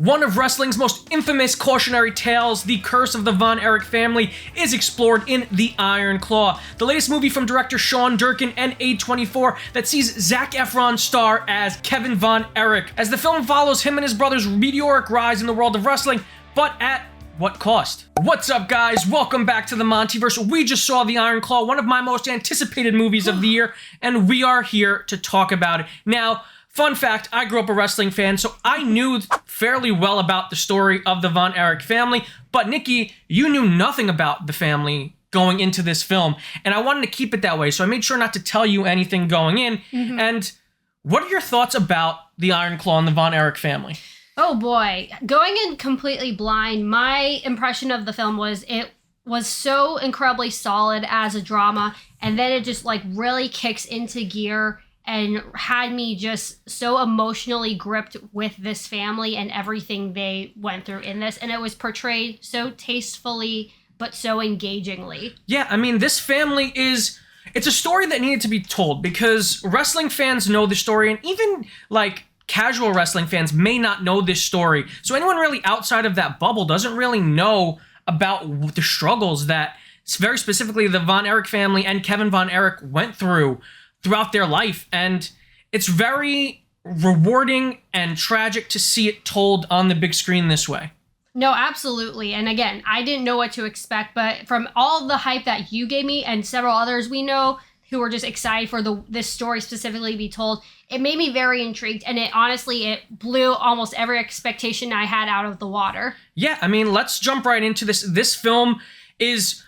One of wrestling's most infamous cautionary tales, the curse of the Von Erich family, is explored in The Iron Claw, the latest movie from director Sean Durkin and A24 that sees Zac Efron star as Kevin Von Erich, as the film follows him and his brother's meteoric rise in the world of wrestling, but at what cost? What's up, guys? Welcome back to the MontyVerse. We just saw The Iron Claw, one of my most anticipated movies of the year, and we are here to talk about it. Now, fun fact, I grew up a wrestling fan, so I knew fairly well about the story of the Von Erich family, but Nikki, you knew nothing about the family going into this film, and I wanted to keep it that way, so I made sure not to tell you anything going in. And what are your thoughts about the Iron Claw and the Von Erich family? Oh boy, going in completely blind, my impression of the film was it was so incredibly solid as a drama, and then it just like really kicks into gear and had me just so emotionally gripped with this family and everything they went through in this. And it was portrayed so tastefully, but so engagingly. Yeah, I mean, this family it's a story that needed to be told because wrestling fans know the story, and even like casual wrestling fans may not know this story. So anyone really outside of that bubble doesn't really know about the struggles that very specifically the Von Erich family and Kevin Von Erich went throughout their life, and it's very rewarding and tragic to see it told on the big screen this way. No, absolutely. And again, I didn't know what to expect, but from all the hype that you gave me and several others we know who were just excited for this story specifically to be told, it made me very intrigued, and it blew almost every expectation I had out of the water. Yeah, I mean, let's jump right into this. This film is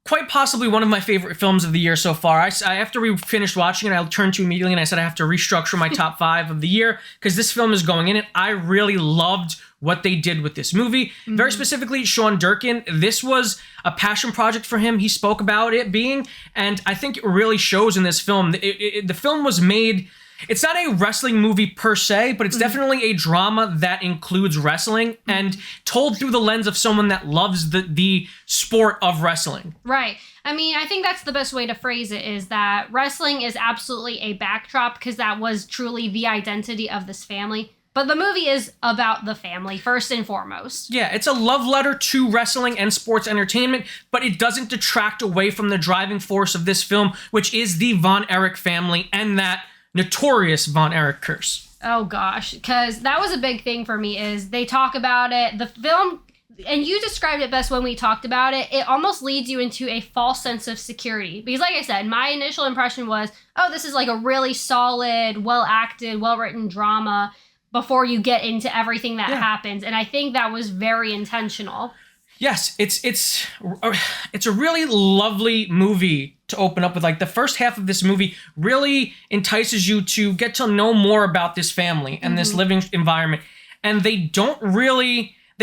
quite possibly one of my favorite films of the year so far. After we finished watching it, I turned to you immediately and I said I have to restructure my top 5 of the year because this film is going in it. I really loved what they did with this movie. Very specifically, Sean Durkin. This was a passion project for him. He spoke about it being, and I think it really shows in this film. The film was made. It's not a wrestling movie per se, but it's definitely a drama that includes wrestling and told through the lens of someone that loves the sport of wrestling. Right. I mean, I think that's the best way to phrase it, is that wrestling is absolutely a backdrop because that was truly the identity of this family. But the movie is about the family, first and foremost. Yeah, it's a love letter to wrestling and sports entertainment, but it doesn't detract away from the driving force of this film, which is the Von Erich family and that notorious Von Erich curse. Oh gosh, because that was a big thing for me, is they talk about it. The film, and you described it best when we talked about it, it almost leads you into a false sense of security. Because like I said, my initial impression was, oh, this is like a really solid, well-acted, well-written drama before you get into everything that happens. And I think that was very intentional. Yes, it's a really lovely movie to open up with. Like, the first half of this movie really entices you to get to know more about this family and this living environment. And they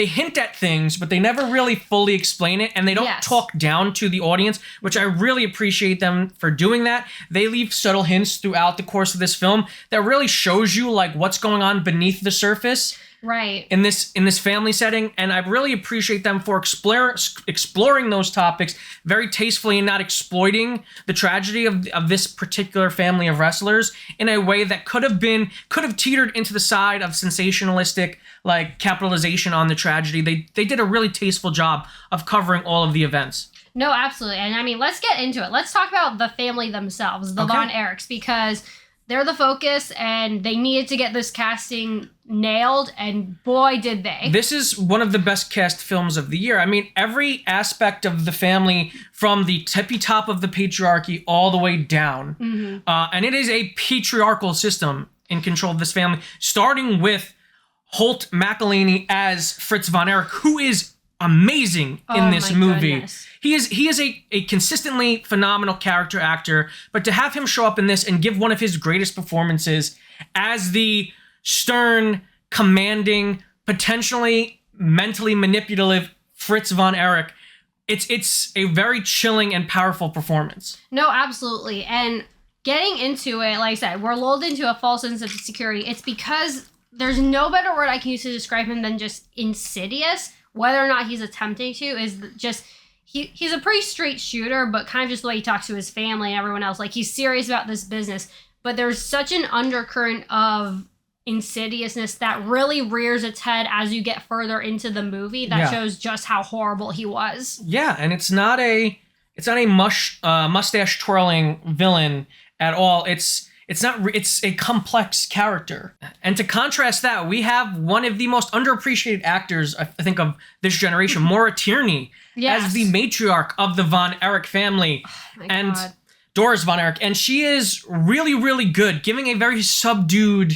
hint at things, but they never really fully explain it, and they don't talk down to the audience, which I really appreciate them for doing that. They leave subtle hints throughout the course of this film that really shows you like what's going on beneath the surface. Right. In this family setting, and I really appreciate them for exploring those topics very tastefully and not exploiting the tragedy of this particular family of wrestlers in a way that could have teetered into the side of sensationalistic like capitalization on the tragedy. They did a really tasteful job of covering all of the events. No, absolutely. And I mean, let's get into it. Let's talk about the family themselves, the Von Erichs, because they're the focus, and they needed to get this casting nailed, and boy, did they. This is one of the best cast films of the year. I mean, every aspect of the family, from the tippy top of the patriarchy all the way down, and it is a patriarchal system in control of this family, starting with Holt McElhaney as Fritz Von Eric, who is amazing in this movie. Goodness. He is a consistently phenomenal character actor, but to have him show up in this and give one of his greatest performances as the stern, commanding, potentially mentally manipulative Fritz Von Eric, it's a very chilling and powerful performance. No, absolutely. And getting into it, like I said, we're lulled into a false sense of security. It's because there's no better word I can use to describe him than just insidious. Whether or not he's attempting to is just, he's a pretty straight shooter, but kind of just the way he talks to his family and everyone else. Like, he's serious about this business, but there's such an undercurrent of insidiousness that really rears its head as you get further into the movie that shows just how horrible he was. Yeah, and it's not a mustache twirling villain at all. It's a complex character. And to contrast that, we have one of the most underappreciated actors, I think, of this generation, Maura Tierney, as the matriarch of the Von Erich family. God. Doris Von Erich. And she is really, really good, giving a very subdued,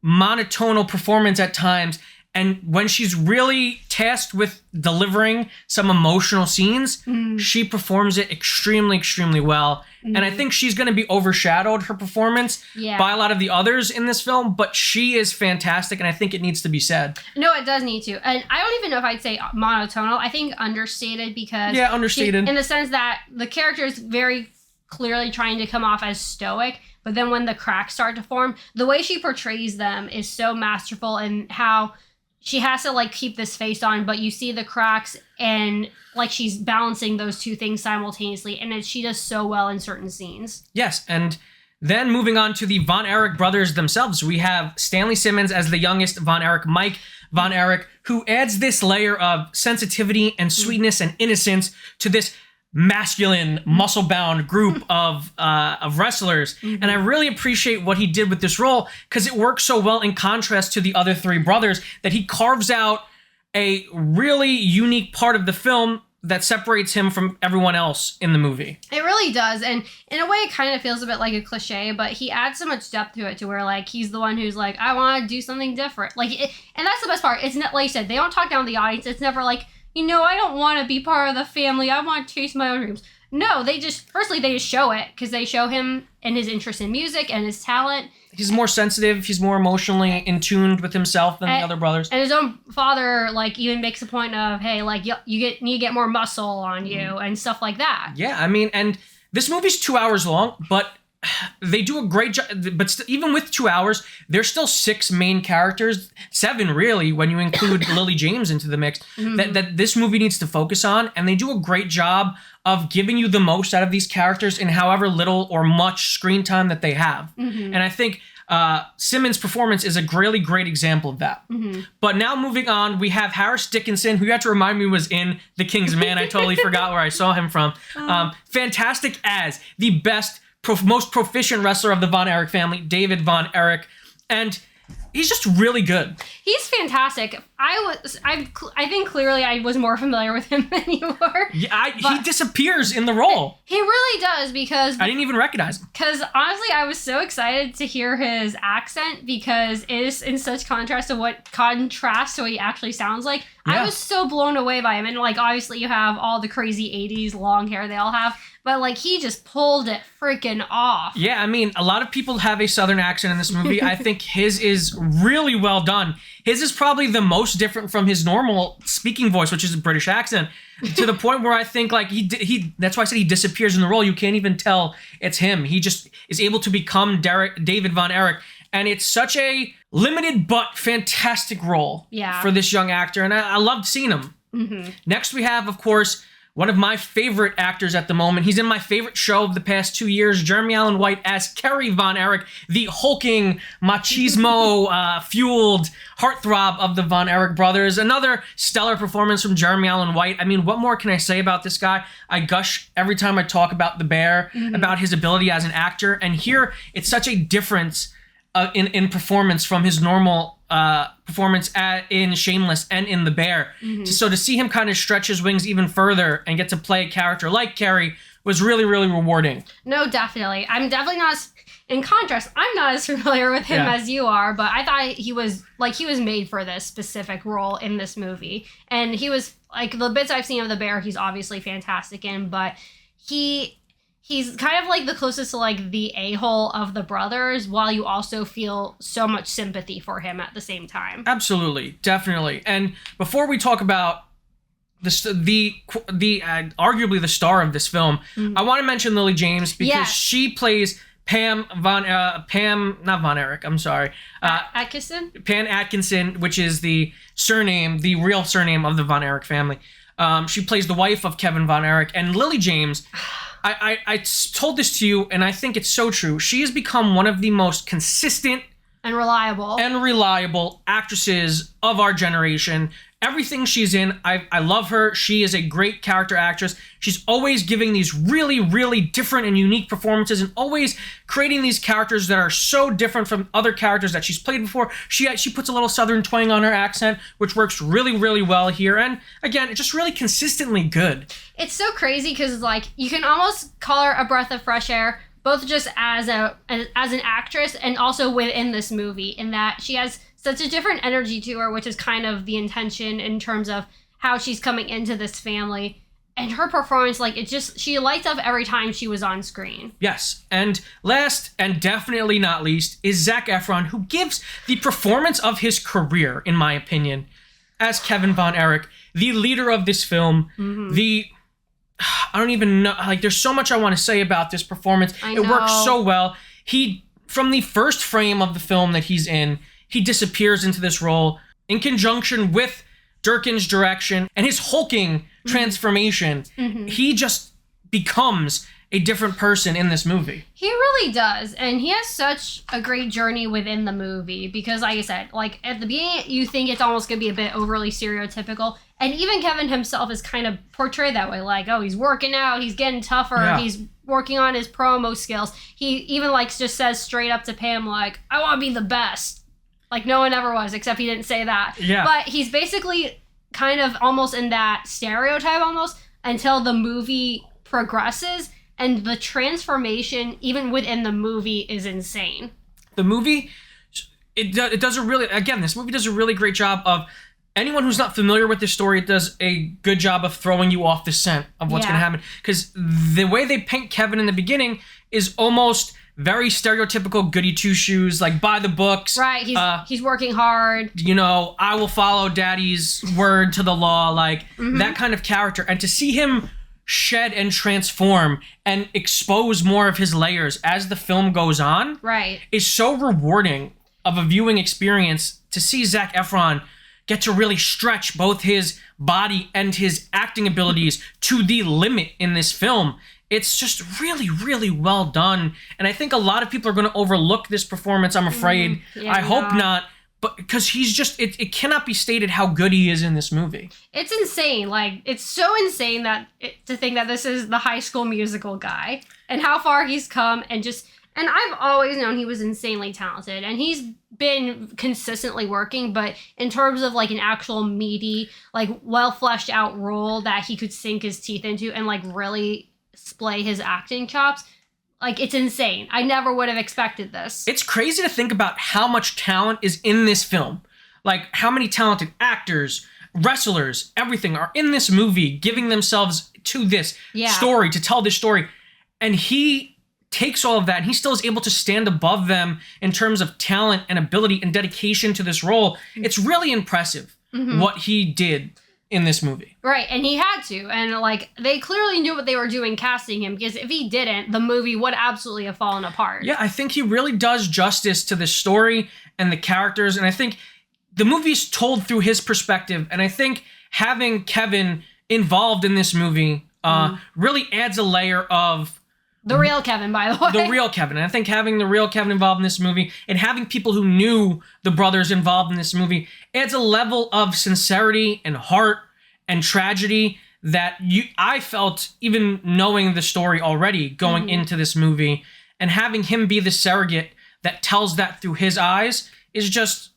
monotonal performance at times. And when she's really tasked with delivering some emotional scenes, she performs it extremely, extremely well. And I think she's going to be overshadowed, her performance, by a lot of the others in this film. But she is fantastic, and I think it needs to be said. No, it does need to. And I don't even know if I'd say monotonal. I think understated because... Yeah, understated. In the sense that the character is very clearly trying to come off as stoic, but then when the cracks start to form, the way she portrays them is so masterful, and how... she has to like keep this face on, but you see the cracks and like she's balancing those two things simultaneously, and she does so well in certain scenes. Yes, and then moving on to the Von Erich brothers themselves, we have Stanley Simmons as the youngest Von Erich, Mike Von Erich, who adds this layer of sensitivity and sweetness and innocence to this masculine, muscle-bound group of wrestlers. And I really appreciate what he did with this role because it works so well in contrast to the other three brothers that he carves out a really unique part of the film that separates him from everyone else in the movie. It really does. And in a way, it kind of feels a bit like a cliche, but he adds so much depth to it to where, like, he's the one who's like, I want to do something different. Like, and that's the best part. It's not, like you said, they don't talk down the audience. It's never like, you know, I don't want to be part of the family. I want to chase my own dreams. No, they just show it because they show him and his interest in music and his talent. He's more sensitive. He's more emotionally in tune with himself than the other brothers. And his own father, like, even makes a point of, hey, like, you need to get more muscle on you and stuff like that. Yeah, I mean, and this movie's 2 hours long, but they do a great job. But even with 2 hours, there's still 6 main characters, 7 really, when you include Lily James into the mix, that this movie needs to focus on. And they do a great job of giving you the most out of these characters in however little or much screen time that they have. And I think Simmons' performance is a really great example of that. But now moving on, we have Harris Dickinson, who you have to remind me was in The King's Man. I totally forgot where I saw him from. Fantastic as the best, most proficient wrestler of the Von Erich family, David Von Erich. And he's just really good. He's fantastic. I think clearly I was more familiar with him than you were. Yeah, he disappears in the role. He really does because... I didn't even recognize him. Because honestly, I was so excited to hear his accent because it is in such contrast to what he actually sounds like. Yeah. I was so blown away by him. And like, obviously you have all the crazy 80s long hair they all have. But like, he just pulled it freaking off. Yeah, I mean, a lot of people have a Southern accent in this movie. I think his is really well done. His is probably the most different from his normal speaking voice, which is a British accent, to the point where I think like he that's why I said he disappears in the role. You can't even tell it's him. He just is able to become David Von Erich. And it's such a limited but fantastic role for this young actor. And I loved seeing him. Next we have, of course, one of my favorite actors at the moment. He's in my favorite show of the past 2 years, Jeremy Allen White as Kerry Von Erich, the hulking, machismo-fueled heartthrob of the Von Erich brothers. Another stellar performance from Jeremy Allen White. I mean, what more can I say about this guy? I gush every time I talk about The Bear, about his ability as an actor. And here, it's such a difference in performance from his normal performance in Shameless and in The Bear. So to see him kind of stretch his wings even further and get to play a character like Kerry was really, really rewarding. No, definitely. I'm definitely not, in contrast, I'm not as familiar with him as you are, but I thought he was made for this specific role in this movie. And he was, like, the bits I've seen of The Bear, he's obviously fantastic in, but he's kind of like the closest to like the a-hole of the brothers, while you also feel so much sympathy for him at the same time. Absolutely, definitely. And before we talk about the arguably the star of this film, I want to mention Lily James because she plays Pam, not Von Erich, I'm sorry. Atkinson? Pam Atkinson, which is the real surname of the Von Erich family. She plays the wife of Kevin Von Erich. And Lily James, I told this to you, and I think it's so true. She has become one of the most consistent And reliable actresses of our generation. Everything she's in, I love her. She is a great character actress. She's always giving these really, really different and unique performances and always creating these characters that are so different from other characters that she's played before. She puts a little southern twang on her accent, which works really, really well here. And again, it's just really consistently good. It's so crazy because, like, you can almost call her a breath of fresh air, both just as an actress and also within this movie, in that she has such a different energy to her, which is kind of the intention in terms of how she's coming into this family. And her performance, like, she lights up every time she was on screen. Yes. And last, and definitely not least, is Zac Efron, who gives the performance of his career, in my opinion, as Kevin Von Erich, the leader of this film, I don't even know, like, there's so much I want to say about this performance. It works so well. From the first frame of the film that he's in, he disappears into this role in conjunction with Durkin's direction and his hulking transformation. He just becomes a different person in this movie. He really does. And he has such a great journey within the movie because, like I said, like, at the beginning, you think it's almost going to be a bit overly stereotypical. And even Kevin himself is kind of portrayed that way. Like, oh, he's working out, he's getting tougher, he's working on his promo skills. He even, like, just says straight up to Pam, like, I want to be the best. Like, no one ever was, except he didn't say that. Yeah. But he's basically kind of almost in that stereotype almost until the movie progresses. And the transformation, even within the movie, is insane. The movie, it does a really, again, this movie does a really great job of, anyone who's not familiar with this story, it does a good job of throwing you off the scent of what's going to happen. Because the way they paint Kevin in the beginning is almost very stereotypical goody two-shoes, like, by the books. Right, he's working hard. You know, I will follow daddy's word to the law, like, that kind of character. And to see him shed and transform and expose more of his layers as the film goes on is so rewarding of a viewing experience to see Zac Efron get to really stretch both his body and his acting abilities to the limit in this film. It's just really, really well done. And I think a lot of people are going to overlook this performance, I'm afraid. I hope not. But because he's just, it cannot be stated how good he is in this movie. It's insane. Like, it's so insane to think that this is the High School Musical guy and how far he's come and I've always known he was insanely talented and he's been consistently working, but in terms of, like, an actual meaty, like, well fleshed out role that he could sink his teeth into and, like, really display his acting chops, like, it's insane. I never would have expected this. It's crazy to think about how much talent is in this film. Like, how many talented actors, wrestlers, everything are in this movie giving themselves to this story, to tell this story. And he takes all of that and he still is able to stand above them in terms of talent and ability and dedication to this role. It's really impressive what he did in this movie. Right, and he had to. And, like, they clearly knew what they were doing casting him, because if he didn't, the movie would absolutely have fallen apart. Yeah, I think he really does justice to the story and the characters, and I think the movie's told through his perspective, and I think having Kevin involved in this movie really adds a layer of the real Kevin, by the way. The real Kevin. And I think having the real Kevin involved in this movie and having people who knew the brothers involved in this movie adds a level of sincerity and heart and tragedy that I felt even knowing the story already going into this movie, and having him be the surrogate that tells that through his eyes is just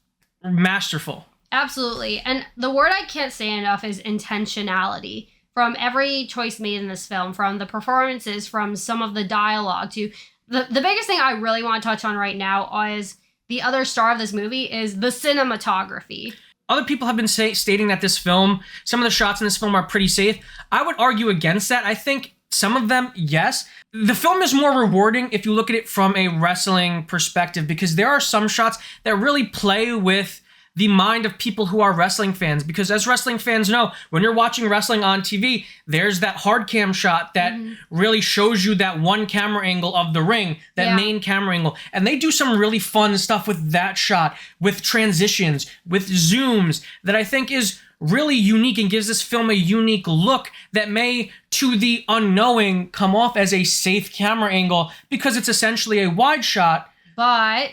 masterful. Absolutely. And the word I can't say enough is intentionality. From every choice made in this film, from the performances, from some of the dialogue, to the biggest thing I really want to touch on right now is the other star of this movie is the cinematography. Other people have been stating that this film, some of the shots in this film are pretty safe. I would argue against that. I think some of them, yes. The film is more rewarding if you look at it from a wrestling perspective, because there are some shots that really play with the mind of people who are wrestling fans, because as wrestling fans know, when you're watching wrestling on TV, there's that hard cam shot that really shows you that one camera angle of the ring, that main camera angle. And they do some really fun stuff with that shot, with transitions, with zooms, that I think is really unique and gives this film a unique look that may, to the unknowing, come off as a safe camera angle because it's essentially a wide shot. But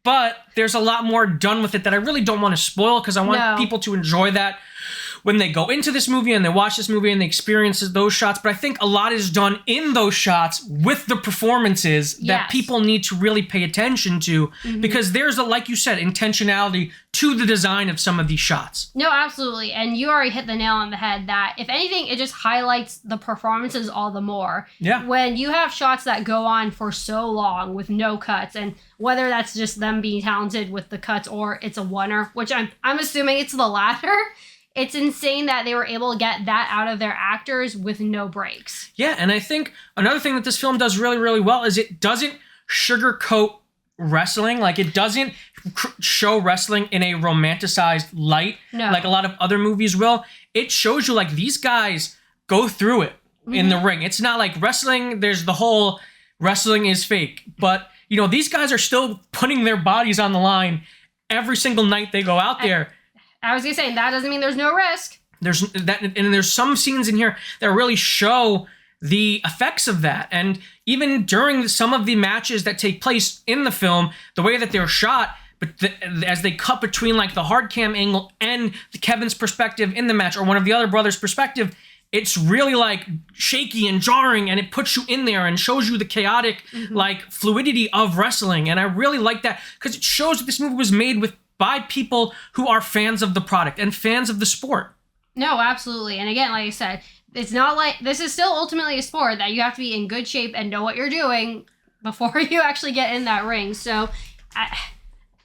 but there's a lot more done with it that I really don't want to spoil because I want people to enjoy that when they go into this movie and they watch this movie and they experience those shots. But I think a lot is done in those shots with the performances that people need to really pay attention to because there's, like you said, intentionality to the design of some of these shots. No, absolutely. And you already hit the nail on the head that, if anything, it just highlights the performances all the more. Yeah. When you have shots that go on for so long with no cuts, and whether that's just them being talented with the cuts or it's a oneer, which I'm assuming it's the latter. It's insane that they were able to get that out of their actors with no breaks. Yeah, and I think another thing that this film does really, really well is it doesn't sugarcoat wrestling. Like, it doesn't show wrestling in a romanticized light like a lot of other movies will. It shows you, like, these guys go through it in the ring. It's not like wrestling, there's the whole wrestling is fake. But, you know, these guys are still putting their bodies on the line every single night they go out there. I was going to say, that doesn't mean there's no risk. There's that, and there's some scenes in here that really show the effects of that. And even during some of the matches that take place in the film, the way that they're shot, but as they cut between like the hard cam angle and Kevin's perspective in the match, or one of the other brothers' perspective, it's really like shaky and jarring, and it puts you in there and shows you the chaotic like fluidity of wrestling. And I really like that because it shows that this movie was made by people who are fans of the product and fans of the sport. No, absolutely. And again, like I said, it's not like, this is still ultimately a sport that you have to be in good shape and know what you're doing before you actually get in that ring. So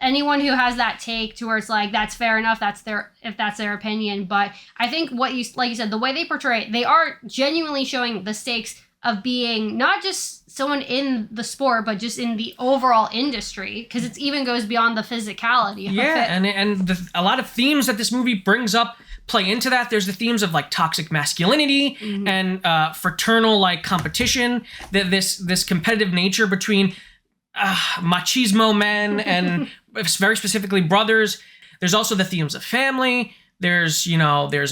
anyone who has that take to where it's like, that's fair enough, if that's their opinion. But I think like you said, the way they portray it, they are genuinely showing the stakes of being not just someone in the sport, but just in the overall industry, because it even goes beyond the physicality of it. And a lot of themes that this movie brings up play into that. There's the themes of like toxic masculinity and fraternal like competition, this competitive nature between machismo men and very specifically brothers. There's also the themes of family. There's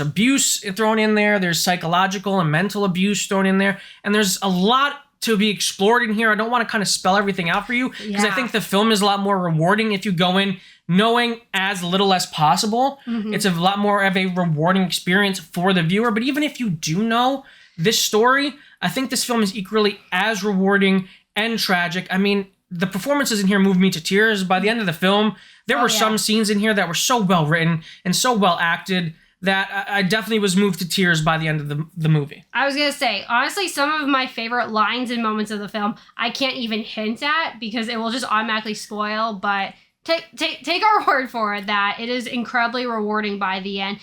abuse thrown in there. There's psychological and mental abuse thrown in there. And there's a lot to be explored in here. I don't want to kind of spell everything out for you because I think the film is a lot more rewarding if you go in knowing as little as possible. It's a lot more of a rewarding experience for the viewer. But even if you do know this story, I think this film is equally as rewarding and tragic. I mean, the performances in here moved me to tears. By the end of the film, there were some scenes in here that were so well written and so well acted that I definitely was moved to tears by the end of the movie. I was going to say, honestly, some of my favorite lines and moments of the film, I can't even hint at because it will just automatically spoil, but take our word for it that it is incredibly rewarding by the end.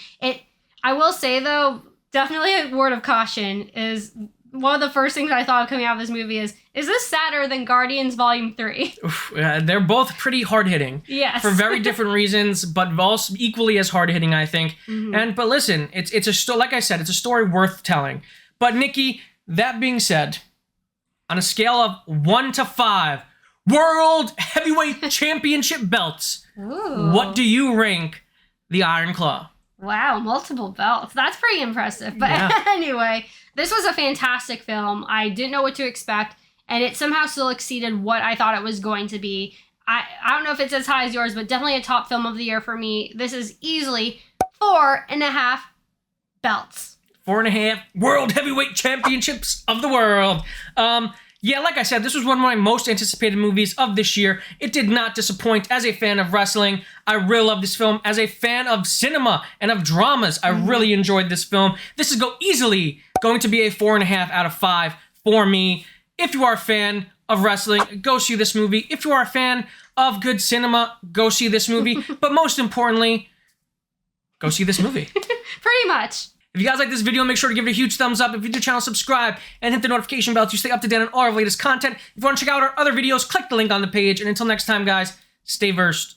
I will say, though, definitely a word of caution is one of the first things I thought of coming out of this movie is this sadder than Guardians Volume 3? They're both pretty hard-hitting. Yes. For very different reasons, but also equally as hard-hitting, I think. But listen, it's like I said, it's a story worth telling. But Nikki, that being said, on a scale of 1 to 5, World Heavyweight Championship belts, what do you rank the Iron Claw? Wow, multiple belts. That's pretty impressive. But anyway, this was a fantastic film. I didn't know what to expect, and it somehow still exceeded what I thought it was going to be. I don't know if it's as high as yours, but definitely a top film of the year for me. This is easily 4.5 belts. 4.5 World Heavyweight Championships of the world. Yeah, like I said, this was one of my most anticipated movies of this year. It did not disappoint. As a fan of wrestling, I really love this film. As a fan of cinema and of dramas, I really enjoyed this film. This is easily going to be a 4.5 out of 5 for me. If you are a fan of wrestling, go see this movie. If you are a fan of good cinema, go see this movie. But most importantly, go see this movie. Pretty much. If you guys like this video, make sure to give it a huge thumbs up. If you're new to the channel, subscribe and hit the notification bell to stay up to date on all our latest content. If you want to check out our other videos, click the link on the page. And until next time, guys, stay versed.